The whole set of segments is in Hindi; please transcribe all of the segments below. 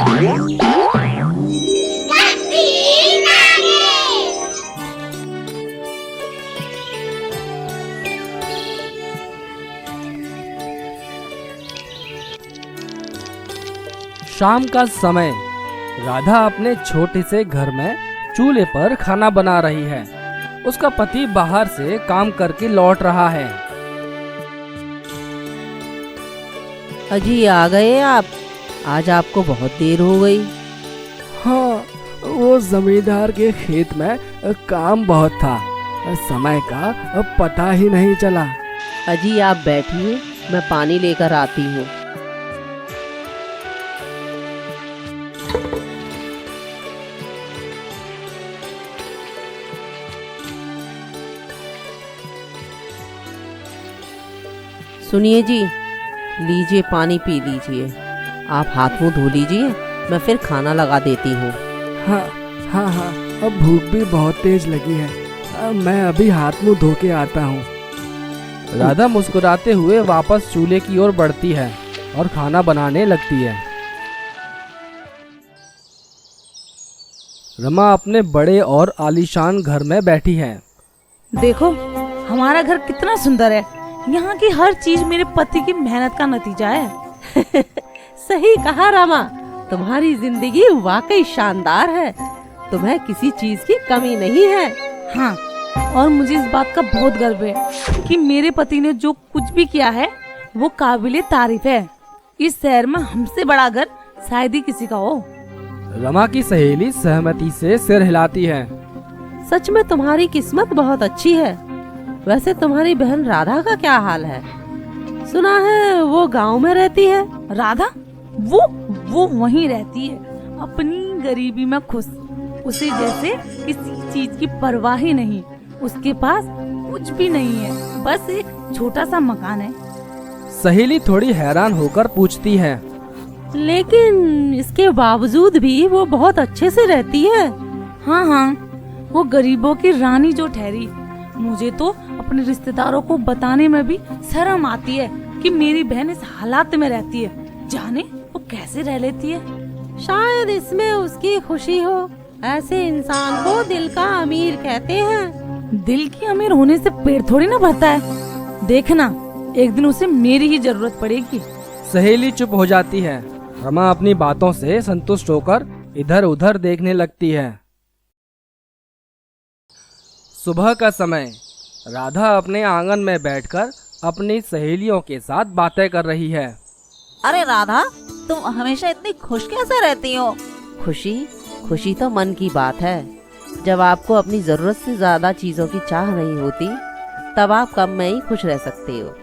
शाम का समय। राधा अपने छोटे से घर में चूल्हे पर खाना बना रही है। उसका पति बाहर से काम करके लौट रहा है। अजी आ गए आप? आज आपको बहुत देर हो गई। हाँ, वो जमींदार के खेत में काम बहुत था, समय का पता ही नहीं चला। अजी आप बैठिए, मैं पानी लेकर आती हूँ। सुनिए जी, लीजिए पानी पी लीजिए। आप हाथ मुंह धो लीजिए, मैं फिर खाना लगा देती हूँ। हाँ हाँ हाँ, अब भूख भी बहुत तेज लगी है। मैं अभी हाथ मुंह धो के आता हूँ। राधा मुस्कुराते हुए वापस चूल्हे की ओर बढ़ती है और खाना बनाने लगती है। रमा अपने बड़े और आलीशान घर में बैठी है। देखो, हमारा घर कितना सुंदर है। यहाँ की हर चीज मेरे पति की मेहनत का नतीजा है। सही कहा रमा, तुम्हारी जिंदगी वाकई शानदार है। तुम्हें किसी चीज की कमी नहीं है। हाँ, और मुझे इस बात का बहुत गर्व है कि मेरे पति ने जो कुछ भी किया है वो काबिले तारीफ है। इस शहर में हमसे बड़ा घर शायद ही किसी का हो। रमा की सहेली सहमति से सिर हिलाती है। सच में तुम्हारी किस्मत बहुत अच्छी है। वैसे तुम्हारी बहन राधा का क्या हाल है? सुना है वो गांव में रहती है। राधा? वो वहीं रहती है, अपनी गरीबी में खुश। उसे जैसे किसी चीज की परवाह ही नहीं। उसके पास कुछ भी नहीं है, बस एक छोटा सा मकान है। सहेली थोड़ी हैरान होकर पूछती है, लेकिन इसके बावजूद भी वो बहुत अच्छे से रहती है। हाँ, वो गरीबों की रानी जो ठहरी। मुझे तो अपने रिश्तेदारों को बताने में भी शर्म आती है कि मेरी बहन इस हालात में रहती है। जाने वो कैसे रह लेती है। शायद इसमें उसकी खुशी हो। ऐसे इंसान को दिल का अमीर कहते हैं। दिल की अमीर होने से पेट थोड़ी ना भरता है। देखना, एक दिन उसे मेरी ही जरूरत पड़ेगी। सहेली चुप हो जाती है। रमा अपनी बातों से संतुष्ट होकर इधर उधर देखने लगती है। सुबह का समय। राधा अपने आंगन में बैठकर अपनी सहेलियों के साथ बातें कर रही है। अरे राधा, तुम हमेशा इतनी खुश कैसे रहती हो? खुशी तो मन की बात है। जब आपको अपनी जरूरत से ज्यादा चीजों की चाह नहीं होती, तब आप कम में ही खुश रह सकते हो।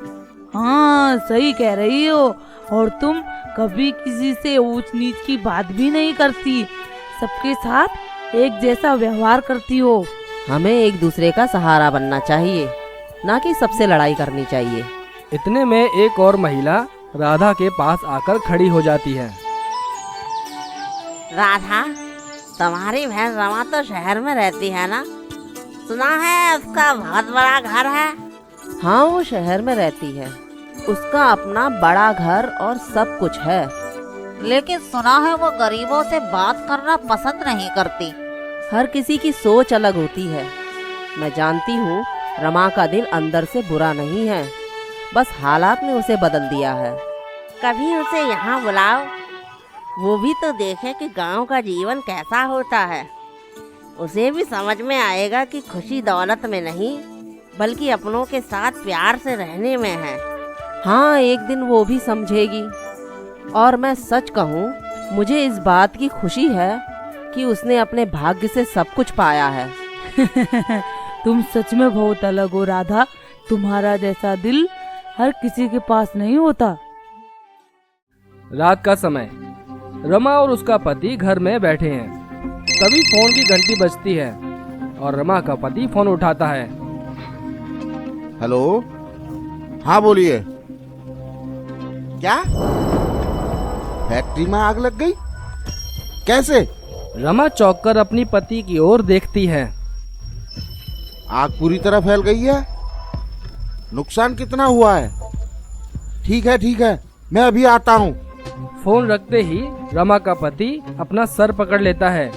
हाँ, सही कह रही हो। और तुम कभी किसी से ऊंच नीच की बात भी नहीं करती। सबके साथ एक जैसा व्यवहार करती हो। हमें एक दूसरे का सहारा बनना चाहिए, ना कि सबसे लड़ाई करनी चाहिए। इतने में एक और महिला राधा के पास आकर खड़ी हो जाती है। राधा, तुम्हारी बहन रमा तो शहर में रहती है ना? सुना है उसका बहुत बड़ा घर है। हाँ, वो शहर में रहती है। उसका अपना बड़ा घर और सब कुछ है। लेकिन सुना है वो गरीबों से बात करना पसंद नहीं करती। हर किसी की सोच अलग होती है। मैं जानती हूँ रमा का दिल अंदर से बुरा नहीं है, बस हालात ने उसे बदल दिया है। कभी उसे यहाँ बुलाओ, वो भी तो देखे कि गांव का जीवन कैसा होता है। उसे भी समझ में आएगा कि खुशी दौलत में नहीं, बल्कि अपनों के साथ प्यार से रहने में है। हाँ, एक दिन वो भी समझेगी। और मैं सच कहूँ, मुझे इस बात की खुशी है कि उसने अपने भाग्य से सब कुछ पाया है। तुम सच में बहुत अलग हो राधा। तुम्हारा जैसा दिल हर किसी के पास नहीं होता। रात का समय। रमा और उसका पति घर में बैठे हैं। तभी फोन की घंटी बजती है और रमा का पति फोन उठाता है। हेलो, हाँ बोलिए। क्या फैक्ट्री में आग लग गई? कैसे? रमा चौंककर अपनी पति की ओर देखती है। आग पूरी तरह फैल गई है। नुकसान कितना हुआ है? ठीक है, मैं अभी आता हूँ। फोन रखते ही रमा का पति अपना सर पकड़ लेता है।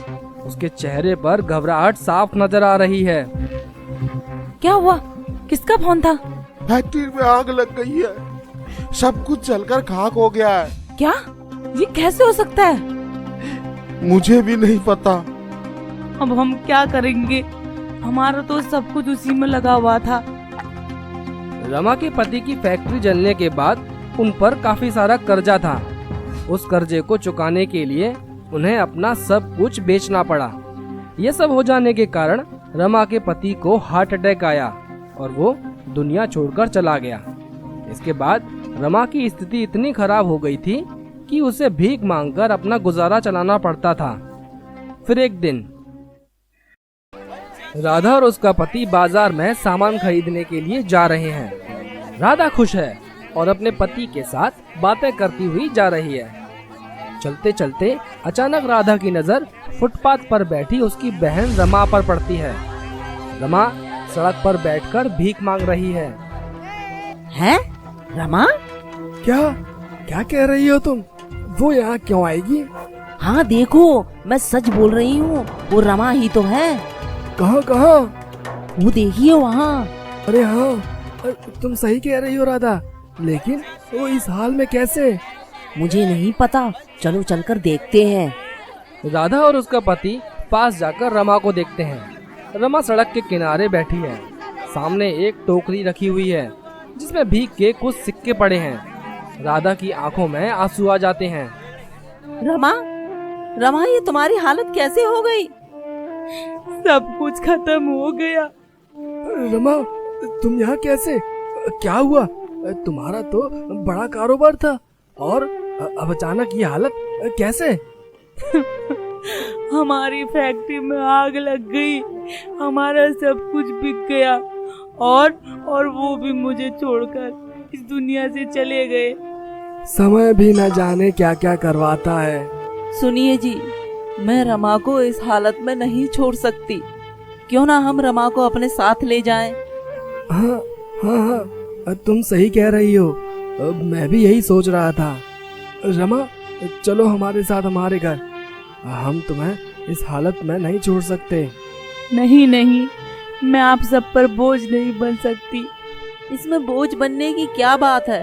उसके चेहरे पर घबराहट साफ नजर आ रही है। क्या हुआ? किसका फोन था? फैक्ट्री में आग लग गई है, सब कुछ जलकर खाक हो गया है। क्या? ये कैसे हो सकता है? मुझे भी नहीं पता। अब हम क्या करेंगे? हमारा तो सब कुछ उसी में लगा हुआ था। रमा के पति की फैक्ट्री जलने के बाद उन पर काफी सारा कर्जा था। उस कर्जे को चुकाने के लिए उन्हें अपना सब कुछ बेचना पड़ा। ये सब हो जाने के कारण रमा के पति को हार्ट अटैक आया और वो दुनिया छोड़कर चला गया। इसके बाद रमा की स्थिति इतनी खराब हो गई थी कि उसे भीख मांगकर अपना गुजारा चलाना पड़ता था। फिर एक दिन राधा और उसका पति बाजार में सामान खरीदने के लिए जा रहे हैं। राधा खुश है और अपने पति के साथ बातें करती हुई जा रही है। चलते चलते अचानक राधा की नजर फुटपाथ पर बैठी उसकी बहन रमा पर पड़ती है। रमा सड़क पर बैठकर भीख मांग रही है। हैं? रमा? क्या क्या कह रही हो तुम? वो यहाँ क्यों आएगी? हाँ देखो, मैं सच बोल रही हूँ, वो रमा ही तो है। कहाँ कहाँ? वो देखिए वहाँ। अरे हाँ, तुम सही कह रही हो राधा, लेकिन वो इस हाल में कैसे? मुझे नहीं पता, चलो चलकर देखते हैं। राधा और उसका पति पास जाकर रमा को देखते हैं। रमा सड़क के किनारे बैठी है। सामने एक टोकरी रखी हुई है जिसमें भीख के कुछ सिक्के पड़े हैं। राधा की आंखों में आंसू आ जाते हैं। रमा, रमा ये तुम्हारी हालत कैसे हो गई? सब कुछ खत्म हो गया। रमा, तुम यहाँ कैसे? क्या हुआ? तुम्हारा तो बड़ा कारोबार था और अब अचानक ये हालत कैसे? हमारी फैक्ट्री में आग लग गई, हमारा सब कुछ बिक गया और वो भी मुझे छोड़कर इस दुनिया से चले गए। समय भी न जाने क्या क्या करवाता है। सुनिए जी, मैं रमा को इस हालत में नहीं छोड़ सकती। क्यों ना हम रमा को अपने साथ ले जाएं? हाँ हाँ हाँ, तुम सही कह रही हो। मैं भी यही सोच रहा था। रमा, चलो हमारे साथ हमारे घर। हम तुम्हें इस हालत में नहीं छोड़ सकते। नहीं नहीं, मैं आप सब पर बोझ नहीं बन सकती। इसमें बोझ बनने की क्या बात है?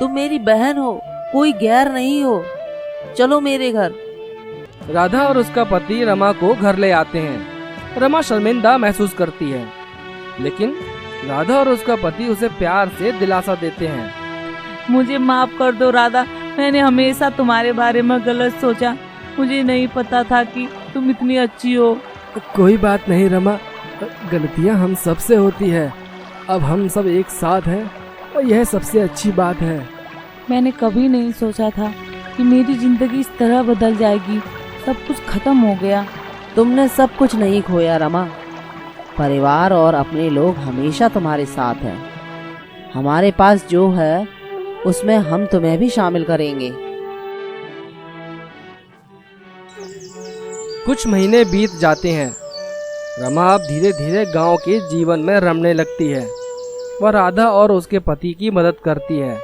तुम मेरी बहन हो, कोई गैर नहीं हो। चलो मेरे घर। राधा और उसका पति रमा को घर ले आते हैं। रमा शर्मिंदा महसूस करती है, लेकिन राधा और उसका पति उसे प्यार से दिलासा देते हैं। मुझे माफ कर दो राधा, मैंने हमेशा तुम्हारे बारे में गलत सोचा। मुझे नहीं पता था कि तुम इतनी अच्छी हो। कोई बात नहीं रमा, गलतियां हम सबसे होती है। अब हम सब एक साथ हैं और यह सबसे अच्छी बात है। मैंने कभी नहीं सोचा था कि मेरी जिंदगी इस तरह बदल जाएगी। सब कुछ खत्म हो गया। तुमने सब कुछ नहीं खोया रमा। परिवार और अपने लोग हमेशा तुम्हारे साथ हैं। हमारे पास जो है उसमें हम तुम्हें भी शामिल करेंगे। कुछ महीने बीत जाते हैं। रमा अब धीरे धीरे गांव के जीवन में रमने लगती है। वह राधा और उसके पति की मदद करती है।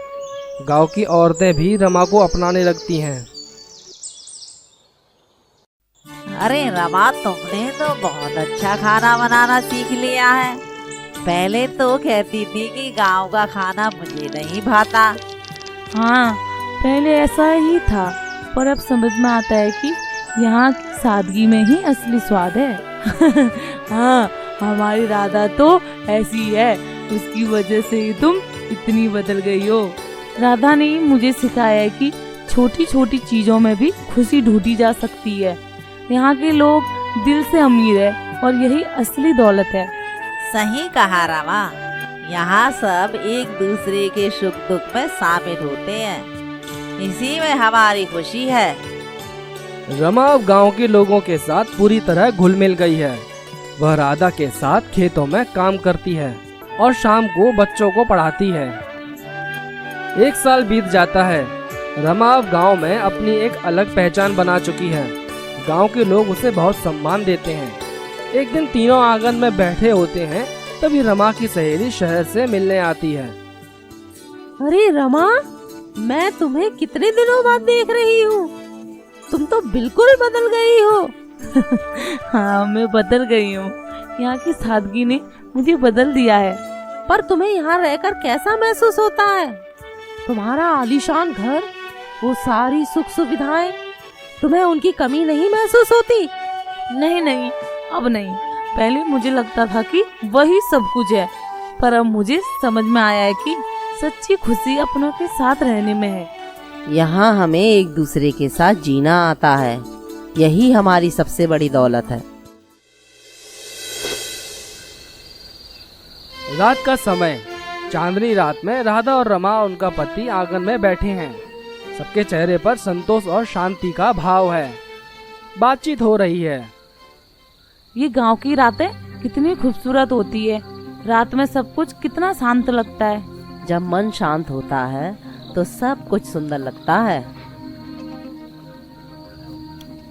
गांव की औरतें भी रमा को अपनाने लगती हैं। अरे रमा, तुमने तो बहुत अच्छा खाना बनाना सीख लिया है। पहले तो कहती थी कि गांव का खाना मुझे नहीं भाता। हाँ, पहले ऐसा ही था, पर अब समझ में आता है कि यहाँ की सादगी में ही असली स्वाद है। हाँ, हमारी राधा तो ऐसी है, उसकी वजह से ही तुम इतनी बदल गई हो। राधा ने मुझे सिखाया है कि छोटी छोटी चीजों में भी खुशी ढूंढी जा सकती है। यहाँ के लोग दिल से अमीर है और यही असली दौलत है। सही कहा रमा, यहाँ सब एक दूसरे के सुख दुख में शामिल होते हैं। इसी में हमारी खुशी है। रमा अब गांव के लोगों के साथ पूरी तरह घुल मिल गई है। वह राधा के साथ खेतों में काम करती है और शाम को बच्चों को पढ़ाती है। 1 साल बीत जाता है। रमा अब गांव में अपनी एक अलग पहचान बना चुकी है। गांव के लोग उसे बहुत सम्मान देते हैं। एक दिन तीनों आंगन में बैठे होते हैं, तभी रमा की सहेली शहर से मिलने आती है। अरे रमा, मैं तुम्हें कितने दिनों बाद देख रही हूँ। तुम तो बिल्कुल बदल गई हो। हाँ, मैं बदल गई हूँ। यहाँ की सादगी ने मुझे बदल दिया है। पर तुम्हें यहाँ रहकर कैसा महसूस होता है? तुम्हारा आलीशान घर, वो सारी सुख सुविधाएं, तुम्हें उनकी कमी नहीं महसूस होती? नहीं नहीं, अब नहीं। पहले मुझे लगता था कि वही सब कुछ है, पर अब मुझे समझ में आया है कि सच्ची खुशी अपनों के साथ रहने में है। यहाँ हमें एक दूसरे के साथ जीना आता है, यही हमारी सबसे बड़ी दौलत है। रात का समय, चांदनी रात में राधा और रमा और उनका पति आंगन में बैठे हैं। सबके चेहरे पर संतोष और शांति का भाव है। बातचीत हो रही है। ये गांव की रातें कितनी खूबसूरत होती है। रात में सब कुछ कितना शांत लगता है। जब मन शांत होता है तो सब कुछ सुंदर लगता है।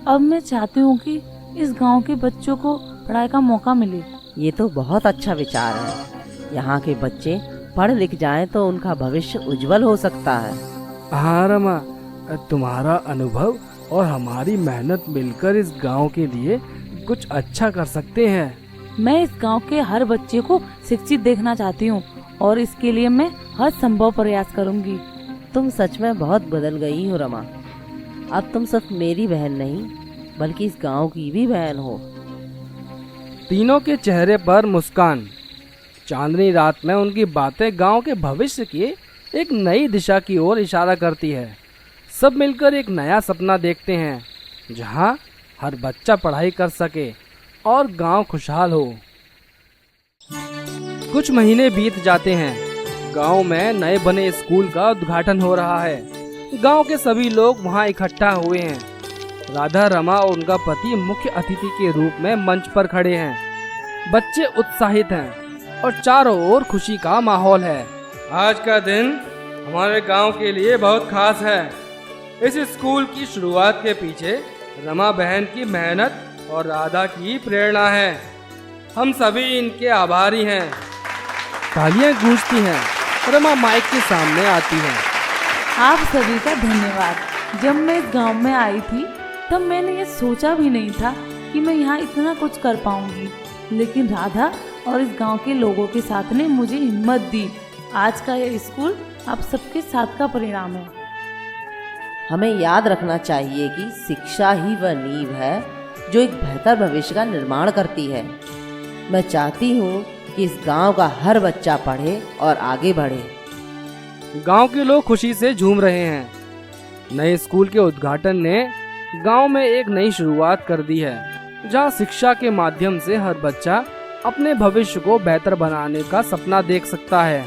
अब मैं चाहती हूँ कि इस गांव के बच्चों को पढ़ाई का मौका मिले। ये तो बहुत अच्छा विचार है। यहाँ के बच्चे पढ़ लिख जाएं तो उनका भविष्य उज्जवल हो सकता है। हाँ रमा, तुम्हारा अनुभव और हमारी मेहनत मिलकर इस गांव के लिए कुछ अच्छा कर सकते हैं। मैं इस गांव के हर बच्चे को शिक्षित देखना चाहती हूँ और इसके लिए मैं हर संभव प्रयास करूँगी। तुम सच में बहुत बदल गई हो रमा। अब तुम सिर्फ मेरी बहन नहीं बल्कि इस गांव की भी बहन हो। तीनों के चेहरे पर मुस्कान। चांदनी रात में उनकी बातें गांव के भविष्य की एक नई दिशा की ओर इशारा करती है। सब मिलकर एक नया सपना देखते हैं जहां हर बच्चा पढ़ाई कर सके और गांव खुशहाल हो। कुछ महीने बीत जाते हैं। गांव में नए बने स्कूल का उद्घाटन हो रहा है। गांव के सभी लोग वहां इकट्ठा हुए हैं। राधा, रमा और उनका पति मुख्य अतिथि के रूप में मंच पर खड़े हैं। बच्चे उत्साहित हैं और चारों ओर खुशी का माहौल है। आज का दिन हमारे गांव के लिए बहुत खास है। इस स्कूल की शुरुआत के पीछे रमा बहन की मेहनत और राधा की प्रेरणा है। हम सभी इनके आभारी हैं। तालियां गूंजती हैं। रमा माइक के सामने आती है। आप सभी का धन्यवाद। जब मैं इस गांव में आई थी तब मैंने ये सोचा भी नहीं था कि मैं यहाँ इतना कुछ कर पाऊंगी, लेकिन राधा और इस गांव के लोगों के साथ ने मुझे हिम्मत दी। आज का ये स्कूल आप सबके साथ का परिणाम है। हमें याद रखना चाहिए कि शिक्षा ही वह नींव है जो एक बेहतर भविष्य का निर्माण करती है। मैं चाहती हूँ कि इस गांव का हर बच्चा पढ़े और आगे बढ़े। गांव के लोग खुशी से झूम रहे हैं। नए स्कूल के उद्घाटन ने गांव में एक नई शुरुआत कर दी है, जहां शिक्षा के माध्यम से हर बच्चा अपने भविष्य को बेहतर बनाने का सपना देख सकता है।